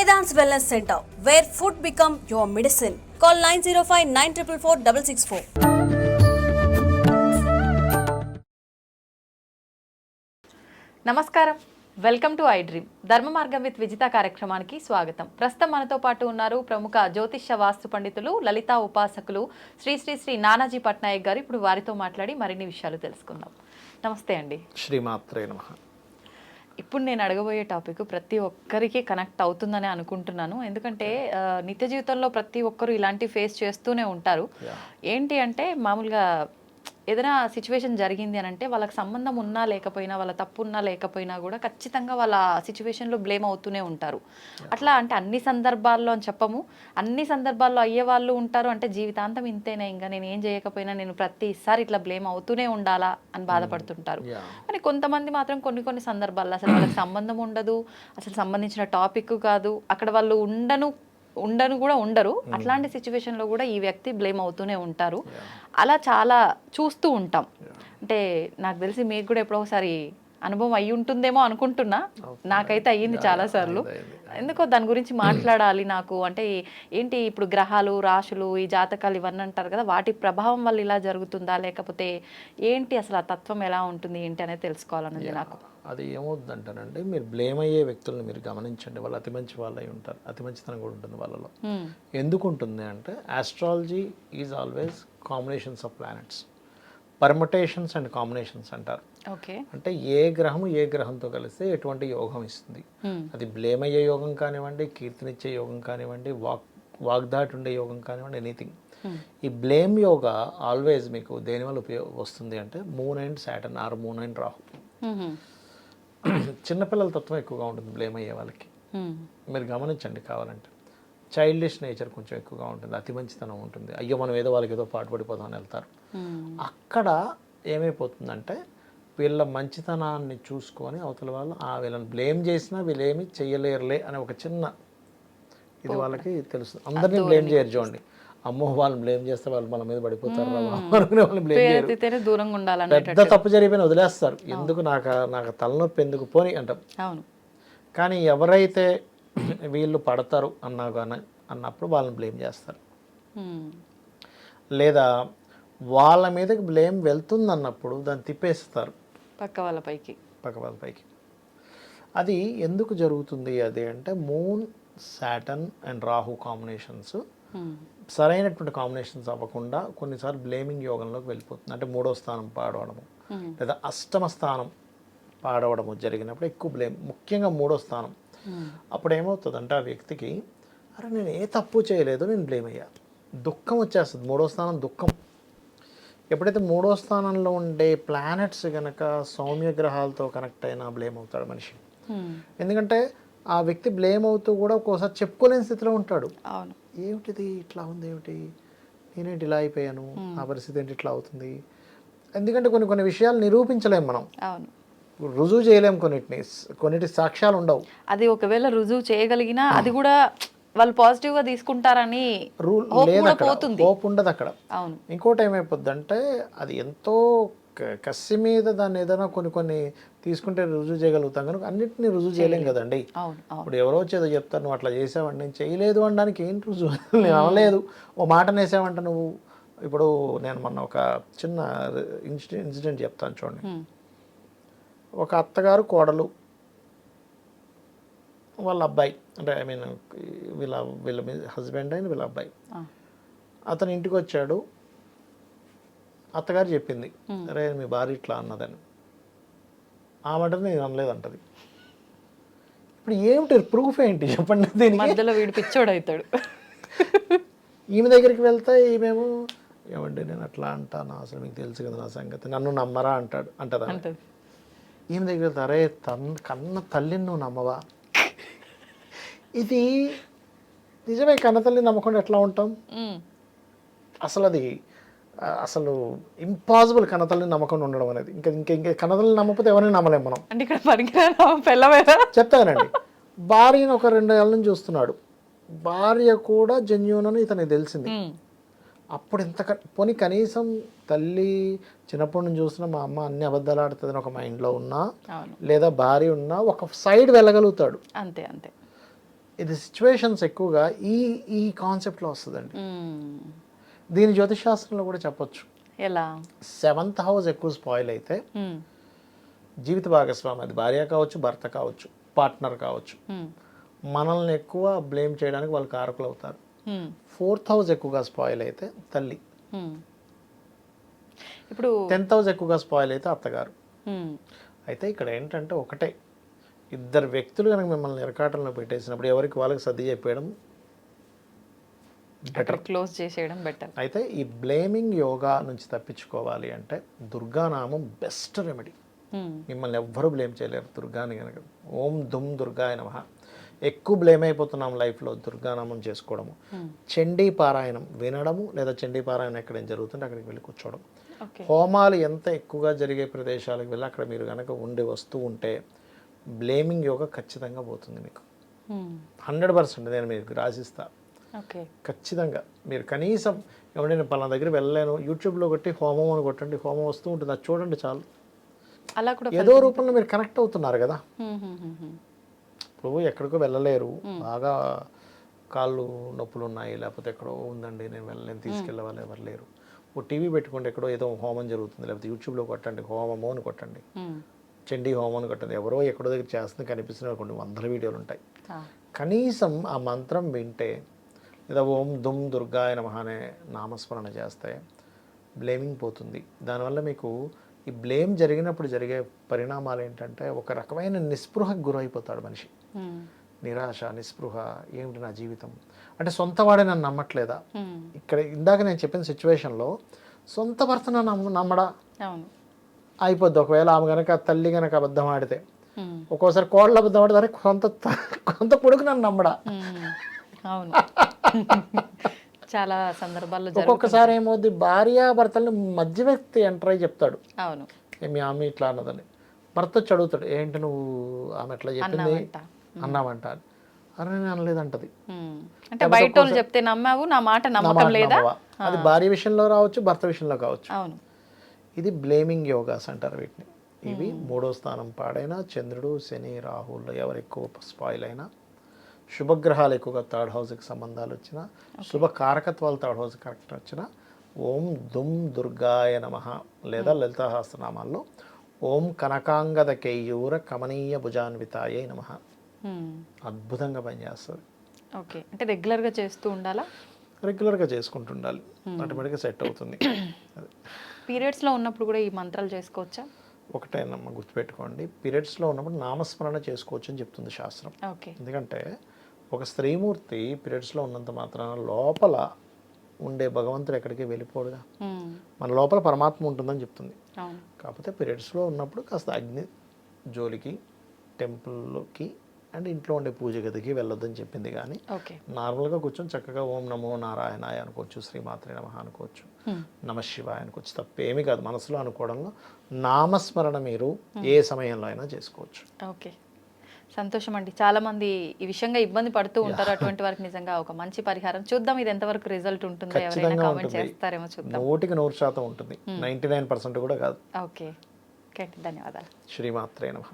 Vedant's Wellness Center, where food become your medicine. Call 905-944-664. నమస్కారం, welcome to I dream. ధర్మ మార్గం with Vijitha కార్యక్రమానికి స్వాగతం. ప్రస్తుతం మనతో పాటు ఉన్నారు ప్రముఖ జ్యోతిష్య వాస్తు పండితులు, లలితా ఉపాసకులు శ్రీ శ్రీ శ్రీ నానాజీ పట్నాయక్ గారు. ఇప్పుడు వారితో మాట్లాడి మరిన్ని విషయాలు తెలుసుకుందాం. నమస్తే అండి. శ్రీమాత్రే నమః. ఇప్పుడు నేను అడగబోయే టాపిక్ ప్రతి ఒక్కరికి కనెక్ట్ అవుతుందని అనుకుంటున్నాను. ఎందుకంటే నిత్య జీవితంలో ప్రతి ఒక్కరు ఇలాంటి ఫేస్ చేస్తూనే ఉంటారు. ఏంటి అంటే మామూలుగా ఏదైనా సిచ్యువేషన్ జరిగింది అని అంటే వాళ్ళకి సంబంధం ఉన్నా లేకపోయినా, వాళ్ళ తప్పు ఉన్నా లేకపోయినా కూడా ఖచ్చితంగా వాళ్ళ సిచ్యువేషన్లో బ్లేమ్ అవుతూనే ఉంటారు. అట్లా అంటే అన్ని సందర్భాల్లో అని చెప్పము, అన్ని సందర్భాల్లో అయ్యే వాళ్ళు ఉంటారు. అంటే జీవితాంతం ఇంతేనా, ఇంకా నేను ఏం చేయకపోయినా నేను ప్రతిసారి ఇట్లా బ్లేమ్ అవుతూనే ఉండాలా అని బాధపడుతుంటారు. కానీ కొంతమంది మాత్రం కొన్ని సందర్భాల్లో అసలు వాళ్ళకి సంబంధం ఉండదు, అసలు సంబంధించిన టాపిక్ కాదు, అక్కడ వాళ్ళు ఉండను కూడా ఉండరు. అట్లాంటి సిచ్యువేషన్లో కూడా ఈ వ్యక్తి బ్లేమ్ అవుతూనే ఉంటారు. అలా చాలా చూస్తూ ఉంటాం. అంటే నాకు తెలిసి మీకు కూడా ఎప్పుడో ఒకసారి అనుభవం అయ్యి ఉంటుందేమో అనుకుంటున్నా. నాకైతే అయ్యింది చాలాసార్లు. ఎందుకో దాని గురించి మాట్లాడాలి నాకు. అంటే ఏంటి ఇప్పుడు గ్రహాలు, రాశులు, ఈ జాతకాలు ఇవన్నీ అంటారు కదా, వాటి ప్రభావం వల్ల ఇలా జరుగుతుందా, లేకపోతే ఏంటి అసలు ఆ తత్వం ఎలా ఉంటుంది ఏంటి అనేది తెలుసుకోవాలన్నది నాకు. అది ఏమవుతుందంటానంటే, మీరు బ్లేమ్ అయ్యే వ్యక్తులను మీరు గమనించండి. వాళ్ళు అతి మంచి వాళ్ళు అయి ఉంటారు. అతి మంచితనం కూడా ఉంటుంది వాళ్ళలో. ఎందుకు ఉంటుంది అంటే, astrology is always combinations of planets, permutations and combinations అంటారు. అంటే ఏ గ్రహము ఏ గ్రహంతో కలిస్తే ఎటువంటి యోగం ఇస్తుంది. అది బ్లేమ్ అయ్యే యోగం కానివ్వండి, కీర్తినిచ్చే యోగం కానివ్వండి, వాగ్దాటి ఉండే యోగం కానివ్వండి, ఎనీథింగ్. ఈ బ్లేమ్ యోగా ఆల్వేస్ మీకు దేనివల్ల వస్తుంది అంటే, moon and Saturn or moon and Rahu. చిన్నపిల్లల తత్వం ఎక్కువగా ఉంటుంది బ్లేమ్ అయ్యే వాళ్ళకి. మీరు గమనించండి కావాలంటే. చైల్డిష్ నేచర్ కొంచెం ఎక్కువగా ఉంటుంది, అతి మంచితనం ఉంటుంది. అయ్యో మనం ఏదో వాళ్ళకి ఏదో పాటుపడిపోదామని వెళ్తారు. అక్కడ ఏమైపోతుందంటే, వీళ్ళ మంచితనాన్ని చూసుకొని అవతల వాళ్ళు వీళ్ళని బ్లేమ్ చేసినా వీళ్ళేమి చెయ్యలేరులే అనే ఒక చిన్న ఇది వాళ్ళకి తెలుసు. అందరినీ బ్లేమ్ చేయరు చూడండి. అమ్మో వాళ్ళని బ్లేమ్ చేస్తే వాళ్ళు మన మీద పడిపోతారు, వాళ్ళని బ్లేమ్ చేయరు. పెద్ద తప్పు జరిగిపోయిన వదిలేస్తారు. ఎందుకు నాకు తలనొప్పి ఎందుకు పోని అంటాం. కానీ ఎవరైతే వీళ్ళు పడతారు అన్నప్పుడు వాళ్ళని బ్లేమ్ చేస్తారు. లేదా వాళ్ళ మీదకి బ్లేమ్ వెళ్తుంది అన్నప్పుడు దాన్ని తిప్పేస్తారు పక్క వాళ్ళ పైకి. అది ఎందుకు జరుగుతుంది అది అంటే, moon, Saturn and Rahu combinations సరైనటువంటి కాంబినేషన్స్ అవ్వకుండా కొన్నిసార్లు బ్లేమింగ్ యోగంలోకి వెళ్ళిపోతుంది. అంటే 3వ స్థానం పాడవడము లేదా అష్టమ స్థానం పాడవడము జరిగినప్పుడు ఎక్కువ బ్లేమ్, ముఖ్యంగా 3వ స్థానం. అప్పుడు ఏమవుతుందంటే ఆ వ్యక్తికి, అరే నేను ఏ తప్పు చేయలేదు, నేను బ్లేమ్ అయ్యా, దుఃఖం వచ్చేస్తుంది. 3వ స్థానం దుఃఖం. ఎప్పుడైతే 3వ స్థానంలో ఉండే ప్లానెట్స్ కనుక సౌమ్య గ్రహాలతో కనెక్ట్ అయినా బ్లేమ్ అవుతాడు మనిషి. ఎందుకంటే ఆ వ్యక్తి బ్లేమ్ అవుతూ కూడా ఒక్కోసారి చెప్పుకోలేని స్థితిలో ఉంటాడు. ఏమిటిది ఇట్లా ఉంది, ఏమిటి నేనేంటి ఇలా అయిపోయాను, ఆ పరిస్థితి ఏంటి ఇట్లా అవుతుంది. ఎందుకంటే కొన్ని విషయాలు నిరూపించలేము మనం, రుజువు చేయలేము. కొన్నిటి సాక్ష్యాలు ఉండవు. అది ఒకవేళ రుజువు చేయగలిగినా అది కూడా వాళ్ళు పాజిటివ్ గా తీసుకుంటారని హోప్ ఉండదు అక్కడ. ఇంకోటి ఏమైపోద్ది అంటే, అది ఎంతో కసి మీద దాన్ని ఏదైనా కొన్ని తీసుకుంటే రుజువు చేయగలుగుతాం, కనుక అన్నింటినీ రుజువు చేయలేం కదండి. ఇప్పుడు ఎవరో వచ్చేదో చెప్తారు, నువ్వు అట్లా చేసావండి, నేను చేయలేదు అనడానికి ఏంటి రుజువు? నేను అనలేదు, ఓ మాట నేసావంట నువ్వు. ఇప్పుడు నేను మొన్న ఒక చిన్న ఇన్సిడెంట్ చెప్తాను చూడండి. ఒక అత్తగారు కోడలు వాళ్ళ అబ్బాయి, అంటే ఐ మీన్ వీళ్ళ హస్బెండ్ అయిన వీళ్ళ అబ్బాయి, అతను ఇంటికి వచ్చాడు. అత్తగారు చెప్పింది, అరే మీ భార్య ఇట్లా అన్నదని. ఆ మాటని నేను అనలేదంటది. ఇప్పుడు ఏమిటి ప్రూఫ్ ఏంటి చెప్పండి? మధ్యలో వీడు పిచ్చోడు అవుతాడు. ఈమె దగ్గరికి వెళ్తే ఈమెమో, ఏమండి నేను అట్లా అంటాను, అసలు మీకు తెలుసు కదా నా సంగతి, నన్ను నమ్మరా అంటదా. ఈమె దగ్గరికి వెళ్తే, అరే కన్న తల్లిని నువ్వు నమ్మవా? ఇది నిజమే, కన్న తల్లిని నమ్మకుండా ఎట్లా ఉంటాం? అసలు ఇంపాసిబుల్ కన్నతల్లిని నమ్మకం ఉండడం అనేది. ఇంకా కన్నతల్లిని నమ్మకపోతే ఎవరైనా నమ్మలేం మనం. చెప్తానండి. భార్యను ఒక 2 ఏళ్ళ నుంచి చూస్తున్నాడు. భార్య కూడా జెన్యూన్ అని ఇతనికి తెలిసింది. అప్పుడు ఎంత పోనీ కనీసం తల్లి చిన్నప్పటి నుంచి చూస్తున్నా మా అమ్మ అన్ని అబద్ధాలు ఆడుతుందని ఒక మైండ్లో ఉన్నా, లేదా భార్య ఉన్నా ఒక సైడ్ వెళ్ళగలుగుతాడు. అంతే. ఇది సిచ్యువేషన్స్ ఎక్కువగా ఈ ఈ కాన్సెప్ట్లో వస్తుందండి. దీని జ్యోతిష్ శాస్త్రంలో కూడా చెప్పొచ్చు. ఎలా? 7th హౌస్ ఎక్కువ స్పాయిల్ అయితే జీవిత భాగస్వామి, అది భార్య కావచ్చు, భర్త కావచ్చు, పార్ట్నర్ కావచ్చు, మనల్ని ఎక్కువ బ్లేమ్ చేయడానికి వాళ్ళు కారకులు అవుతారు. 4th హౌస్ ఎక్కువగా స్పాయిల్ అయితే తల్లి, ఇప్పుడు 10th హౌస్ ఎక్కువగా స్పాయిల్ అయితే అత్తగారు. అయితే ఇక్కడ ఏంటంటే ఒకటే, ఇద్దరు వ్యక్తులు కనుక మిమ్మల్ని ఇరకాటంలో పెట్టేసినప్పుడు ఎవరికి వాళ్ళకి సర్ది చెప్పేయడం బెటర్, క్లోజ్ చేసేయడం బెటర్. అయితే ఈ బ్లేమింగ్ యోగా నుంచి తప్పించుకోవాలి అంటే దుర్గానామం బెస్ట్ రెమెడీ. మిమ్మల్ని ఎవ్వరూ బ్లేమ్ చేయలేరు దుర్గాని కనుక. ఓం దుమ్ దుర్గాయ నమః. ఎక్కువ బ్లేమ్ అయిపోతున్నాం లైఫ్లో, దుర్గానామం చేసుకోవడము, చండీ పారాయణం వినడము, లేదా చండీ పారాయణం ఎక్కడ ఏం జరుగుతుంటే అక్కడికి వెళ్ళి కూర్చోవడం. హోమాలు ఎంత ఎక్కువగా జరిగే ప్రదేశాలకు వెళ్ళి అక్కడ మీరు కనుక ఉండి వస్తూ ఉంటే బ్లేమింగ్ యోగా ఖచ్చితంగా పోతుంది మీకు. 100% నేను మీకు రాసిస్తా. ఖచ్చితంగా మీరు కనీసం ఏమంటే నేను పలానా దగ్గర వెళ్ళలేను, యూట్యూబ్లో కొట్టి హోమం అని కొట్టండి, హోమం వస్తూ ఉంటుంది, అది చూడండి చాలు. అలా కూడా ఏదో రూపంలో మీరు కనెక్ట్ అవుతున్నారు కదా. ఇప్పుడు ఎక్కడికో వెళ్ళలేరు, బాగా కాళ్ళు నొప్పులు ఉన్నాయి, లేకపోతే ఎక్కడో ఉందండి నేను వెళ్ళలేను, తీసుకెళ్ళే వాళ్ళు ఎవరు లేరు, ఓ టీవీ పెట్టుకోండి, ఎక్కడో ఏదో హోమం జరుగుతుంది, లేకపోతే యూట్యూబ్లో కొట్టండి హోమము అని కొట్టండి, చండీ హోమం అని కొట్టండి, ఎవరో ఎక్కడో దగ్గర చేస్తుంది కనిపిస్తున్న కొన్ని 100 వీడియోలు ఉంటాయి. కనీసం ఆ మంత్రం వింటే, లేదా ఓం దుమ్ దుర్గాయ నమః అనే నామస్మరణ చేస్తే బ్లేమింగ్ పోతుంది. దానివల్ల మీకు ఈ బ్లేమ్ జరిగినప్పుడు జరిగే పరిణామాలు ఏంటంటే ఒక రకమైన నిస్పృహకు గురైపోతాడు మనిషి. నిరాశ, నిస్పృహ, ఏమిటి నా జీవితం అంటే సొంత వాడే నన్ను నమ్మట్లేదా. ఇక్కడ ఇందాక నేను చెప్పిన సిచ్యువేషన్లో సొంత భర్త నన్ను నమ్మడా అయిపోద్ది. ఒకవేళ ఆమె కనుక తల్లి కనుక అబద్ధం ఆడితే, ఒక్కోసారి కోడలు అబద్ధం ఆడితే అరే కొంత కొడుకు నన్ను నమ్మడా. అవును, చాలా సందర్భాల్లో ఒక్కొక్కసారి ఏమవుద్ది, భార్యాభర్తల్ని మధ్యవర్తి ఎంటర్ అయ్యి చెప్తాడు, అవును మీ ఆమె ఇట్లా అన్నదని. భర్త వచ్చి అడుగుతాడు, ఏంటి నువ్వు ఆమె ఎట్లా చెప్పింది అన్నావంట. అరే నేను అనలేదంటది. అంటే బయట వాళ్ళు చెప్తే నమ్మావు, నా మాట నమ్మకం లేదా. అది భార్య విషయంలో రావచ్చు, భర్త విషయంలో కావచ్చు. అవును, ఇది బ్లేమింగ్ యోగాస్ అంటారు వీటిని. ఇవి 3వ స్థానం పాడైనా, చంద్రుడు, శని, రాహుల్లో ఎవరు ఎక్కువ స్పాయిల్ అయినా, శుభగ్రహాలు ఎక్కువగా 3rd హౌస్కి సంబంధాలు వచ్చినా, శుభ కారకత్వాలు 3rd హౌస్ కరెక్ట్ వచ్చినా, ఓం దుమ్ దుర్గాయ నమః లేదా లలితాసహస్రనామాల్లో ఓం కనకాంగద కేయూర కమనీయ భుజాన్వితాయే నమః అద్భుతంగా పనిచేస్తుంది. ఓకే, అంటే రెగ్యులర్గా చేస్తూ ఉండాలా? రెగ్యులర్గా చేసుకుంటుండాలి, ఆటోమేటిక్గా సెట్ అవుతుంది. పీరియడ్స్లో ఉన్నప్పుడు కూడా ఈ మంత్రాలు చేసుకోవచ్చా? ఒకటేనమ్మా గుర్తుపెట్టుకోండి, పీరియడ్స్లో ఉన్నప్పుడు నామస్మరణ చేసుకోవచ్చు అని చెప్తుంది శాస్త్రం. ఎందుకంటే ఒక స్త్రీమూర్తి పీరియడ్స్లో ఉన్నంత మాత్రాన లోపల ఉండే భగవంతుడు ఎక్కడికి వెళ్ళిపోడుగా, మన లోపల పరమాత్మ ఉంటుందని చెప్తుంది. కాకపోతే పీరియడ్స్లో ఉన్నప్పుడు కాస్త అగ్ని జోలికి, టెంపుల్లోకి అండ్ ఇంట్లో ఉండే పూజ గదికి వెళ్ళొద్దని చెప్పింది. కానీ నార్మల్గా కూర్చొని చక్కగా ఓం నమో నారాయణాయ అనుకోవచ్చు, శ్రీమాత్రే నమః అనుకోవచ్చు, నమ శివాయ అనుకోవచ్చు, తప్పేమీ కాదు. మనసులో అనుకోవడంలో నామస్మరణ మీరు ఏ సమయంలో అయినా చేసుకోవచ్చు. ఓకే, సంతోషం అండి. చాలా మంది ఈ విషయంగా ఇబ్బంది పడుతూ ఉంటారు, అటువంటి వారికి నిజంగా ఒక మంచి పరిహారం. చూద్దాం ఇది ఎంతవరకు రిజల్ట్ ఉంటుందో, ఎవరైనా కామెంట్ చేస్తారేమో చూద్దాం. 100% ఉంటుంది, 99% కూడా కాదు. ఓకే, ధన్యవాదాలు. శ్రీమాత్రే నమః.